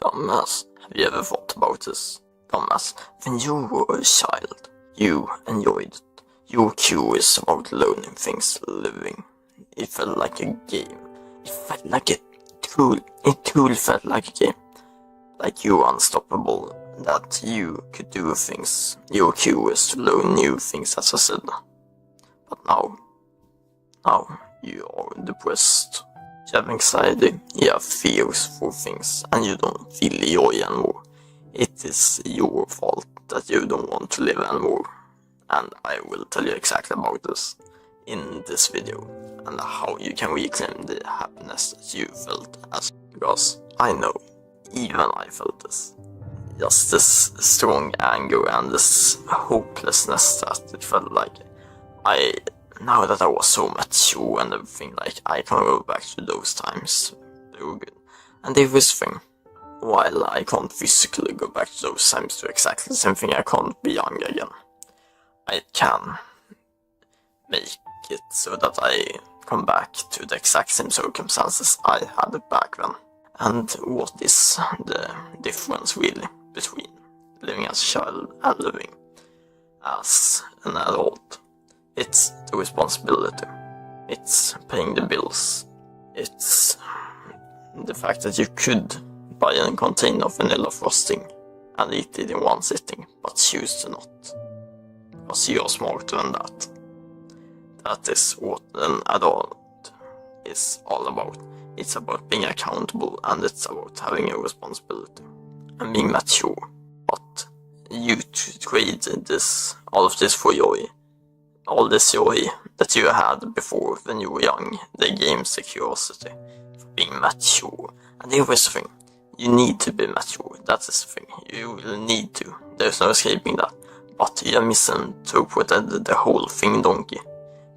Dumbass, have you ever thought about this? Dumbass, when you were a child, you enjoyed it. You were curious about learning things, living. It felt like a game. It felt like a tool. It truly felt like a game. Like you were unstoppable, that you could do things. You were curious to learn new things, as I said. But now you are depressed. You have anxiety, you have fears for things, and you don't feel joy anymore. It is your fault that you don't want to live anymore. And I will tell you exactly about this in this video, and how you can reclaim the happiness that you felt as. Because I know, even I felt this. Just this strong anger and this hopelessness that it felt like now that I was so mature and everything, like I can go back to those times. They were good. And this thing, while I can't physically go back to those times to exactly the same thing, I can't be young again. I can make it so that I come back to the exact same circumstances I had back then. And what is the difference really between living as a child and living as an adult? It's the responsibility, it's paying the bills, it's the fact that you could buy a container of vanilla frosting and eat it in one sitting, but choose to not, because you're smarter than that. That is what an adult is all about. It's about being accountable, and it's about having a responsibility and being mature. But you trade all of this for joy. All this joy that you had before when you were young, the game's curiosity, for being mature. And here's the thing, you need to be mature, that is the thing, you will need to, there's no escaping that. But you have misinterpreted the whole thing, donkey.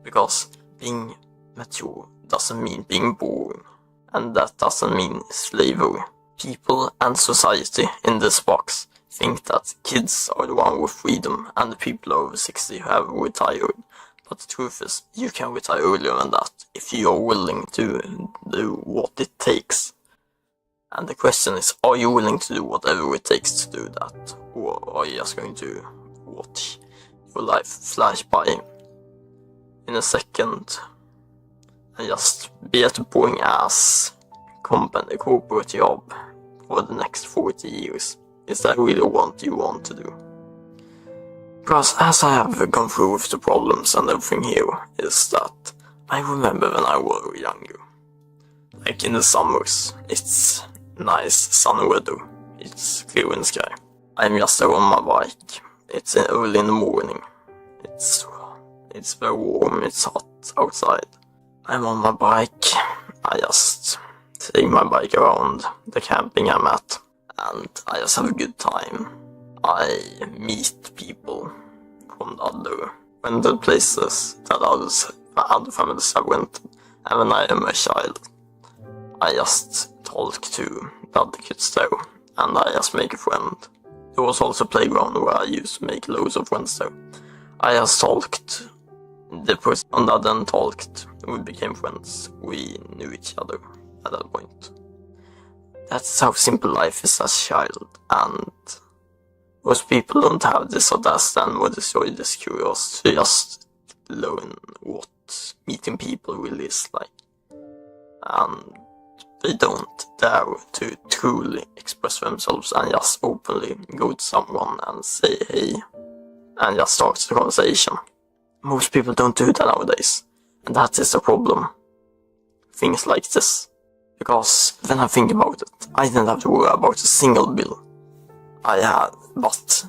Because being mature doesn't mean being boring, and that doesn't mean slavery. People and society in this box think that kids are the one with freedom and the people over 60 have retired. But the truth is, you can retire earlier than that if you are willing to do what it takes. And the question is, are you willing to do whatever it takes to do that? Or are you just going to watch your life flash by in a second and just be at a boring ass corporate job for the next 40 years? Is that really what you want to do? Because as I have gone through with the problems and everything here, is that I remember when I was younger. Like in the summers, it's nice sunny weather, it's clear in the sky. I'm just there on my bike, it's early in the morning, it's very warm, it's hot outside. I'm on my bike, I just take my bike around the camping I'm at. And I just have a good time. I meet people from the other rental places that other families have rented. And when I am a child, I just talk to the other kids there, and I just make a friend. There was also a playground where I used to make loads of friends there. I just talked, the person on the other end talked, we became friends, we knew each other at that point. That's how simple life is as a child, and most people don't have this audacity and what is joy, this curiosity to just learn what meeting people really is like. And they don't dare to truly express themselves and just openly go to someone and say hey, and just start the conversation. Most people don't do that nowadays, and that is the problem. Things like this. Because when I think about it, I didn't have to worry about a single bill I had, but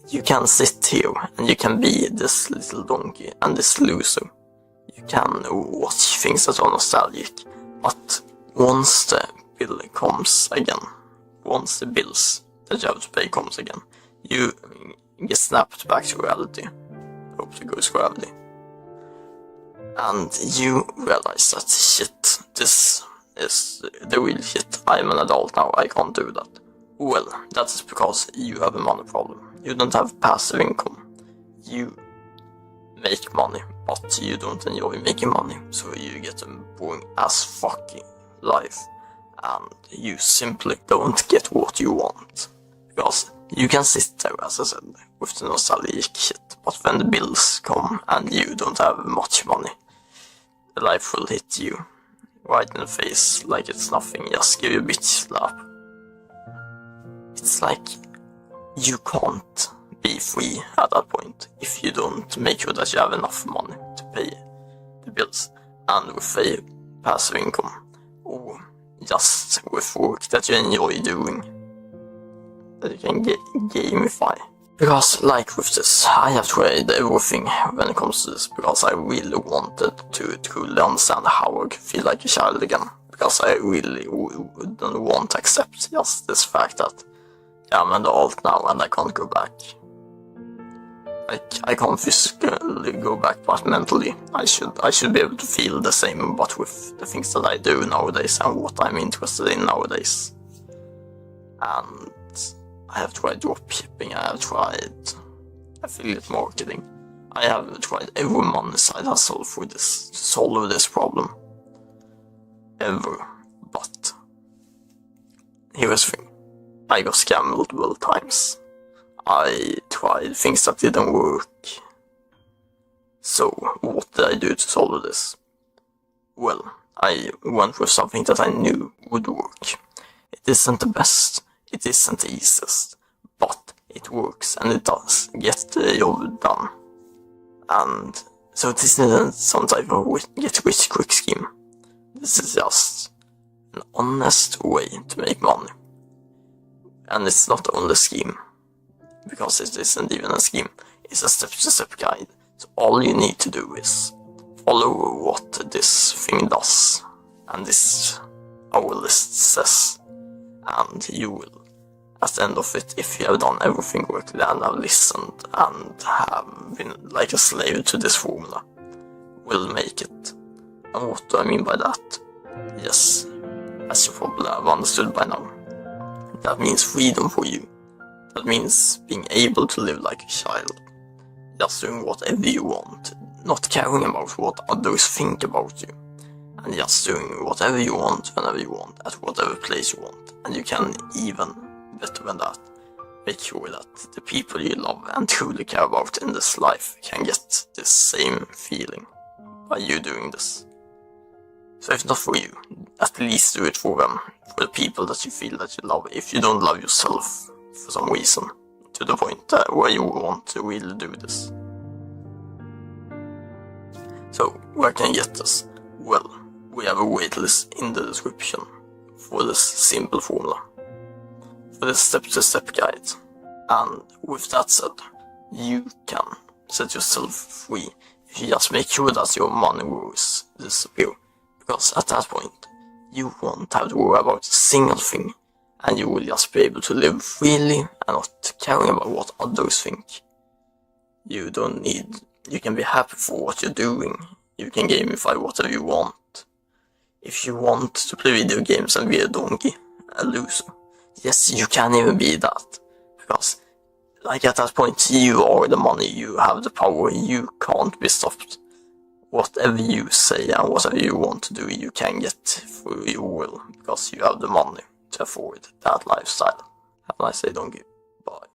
you can sit here and you can be this little donkey and this loser. You can watch things that are nostalgic, but once the bill comes again, once the bills that you have to pay comes again, you get snapped back to reality. Hope to go gravity. And you realize that shit, this is the real shit. I'm an adult now, I can't do that. Well, that is because you have a money problem. You don't have passive income. You make money, but you don't enjoy making money, so you get a boring as fucking life. and you simply don't get what you want. Because you can sit there, as I said, with the nostalgic shit, but when the bills come and you don't have much money, the life will hit you right in the face like it's nothing, just give you a bitch slap. It's like you can't be free at that point if you don't make sure that you have enough money to pay the bills, and with a passive income, or just with work that you enjoy doing, that you can gamify. Because like with this, I have tried everything when it comes to this, because I really wanted to truly understand how I could feel like a child again. Because I really don't want to accept just this fact that I'm an adult now and I can't go back. Like, I can't physically go back, but mentally I should be able to feel the same, but with the things that I do nowadays and what I'm interested in nowadays. And I have tried dropshipping, I have tried affiliate marketing, I have tried every money side hustle for this, to solve this problem. Ever. But here's the thing. I got scammed multiple times. I tried things that didn't work. So, what did I do to solve this? Well, I went with something that I knew would work. It isn't the best, it isn't the easiest, but it works and it does get the job done. And so this isn't some type of get rich quick scheme. This is just an honest way to make money. And it's not only a scheme, because it isn't even a scheme, it's a step-to-step guide. So all you need to do is follow what this thing does, and this our list says, and you will, at the end of it, if you have done everything correctly and have listened and have been like a slave to this formula, will make it. And what do I mean by that? Yes, as you probably have understood by now, that means freedom for you. That means being able to live like a child, just doing whatever you want, not caring about what others think about you, and just doing whatever you want, whenever you want, at whatever place you want. And you can even, better than that, make sure that the people you love and truly care about in this life can get this same feeling by you doing this. So if not for you, at least do it for them, for the people that you feel that you love, if you don't love yourself for some reason, to the point where you want to really do this. So, where can you get this? Well, we have a waitlist in the description for this simple formula, for this step-to-step guide. And with that said, you can set yourself free if you just make sure that your money worries disappear. Because at that point, you won't have to worry about a single thing, and you will just be able to live freely and not caring about what others think. You can be happy for what you're doing. You can gamify whatever you want. If you want to play video games and be a donkey, a loser, yes, you can even be that. Because, like at that point, you are the money, you have the power, you can't be stopped. Whatever you say and whatever you want to do, you can get through your will, because you have the money to afford that lifestyle. Have a nice day, donkey. Bye.